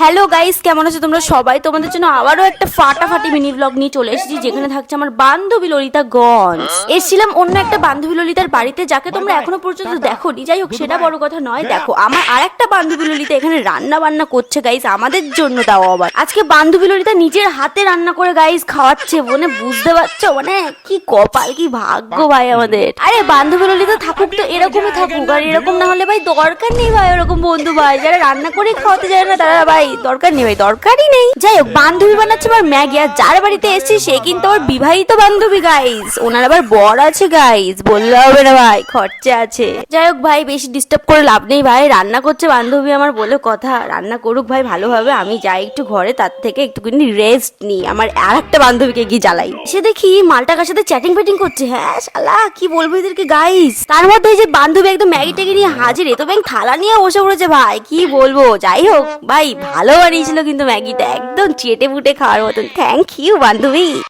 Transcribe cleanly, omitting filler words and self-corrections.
Hello guys, কেমন আছো তোমরা সবাই? তোমাদের জন্য আবারও একটা ফাটাফাটি মিনি ব্লগ নিয়ে চলে এসেছি, যেখানে থাকছে আমার বান্ধবী ললিতা গঞ্জ। এসেছিলাম অন্য একটা বান্ধবী ললিতার বাড়িতে, যাকে তোমরা এখনো পর্যন্ত দেখোনি। যাই হোক, সেটা বড় কথা নয়। দেখো, আমার আর একটা বান্ধবী ললিতা এখানে রান্না বান্না করছে গাইস, আমাদের জন্য। তাও আবার আজকে বান্ধবী ললিতা নিজের হাতে রান্না করে গাইস খাওয়াচ্ছে। মানে বুঝতে পারছো, মানে কি কপাল, কি ভাগ্য ভাই আমাদের। আরে বান্ধবী ললিতা থাকুক তো এরকমই থাকুক, আর এরকম না হলে ভাই দরকার নেই ভাই ওরকম বন্ধু ভাই। যারা রান্না করে খাওয়াতে যায় না তারা ভাই দরকার নেই, ভাই দরকারই নেই। যাই হোক, বান্ধবী বানাচ্ছে আমার ম্যাগি, আর যার বাড়িতে এসেছি সে কিন্তু আমার বিবাহিত বান্ধবী গাইস। ওনার আবার বর আছে গাইস, বললে হবে না ভাই, খরচা আছে। যাই হোক ভাই, বেশি ডিস্টার্ব করে লাভ নেই ভাই। রান্না করছে বান্ধবী আমার বলে কথা, রান্না করুক ভাই ভালোভাবে। আমি যাই একটু ঘরে, তার থেকে একটুখানি রেস্ট নিই, আমার আর একটা বান্ধবীকে গিয়ে জ্বালাই। সে দেখি মালটাকার সাথে চ্যাটিং ফ্যাটিং করছে। হ্যাঁ শালা, কি বলবো এদেরকে গাইস। তার মধ্যে এই যে বান্ধবী একদম ম্যাগি ট্যাগি নিয়ে হাজির, এ তো ব্যাং থালা নিয়ে বসে পড়েছে ভাই, কি বলবো। যাই হোক ভাই, ভালো বানিয়েছিল কিন্তু ম্যাগিটা, একদম চেটে ফুটে খাওয়ার মতন। থ্যাংক ইউ বান্ধবী।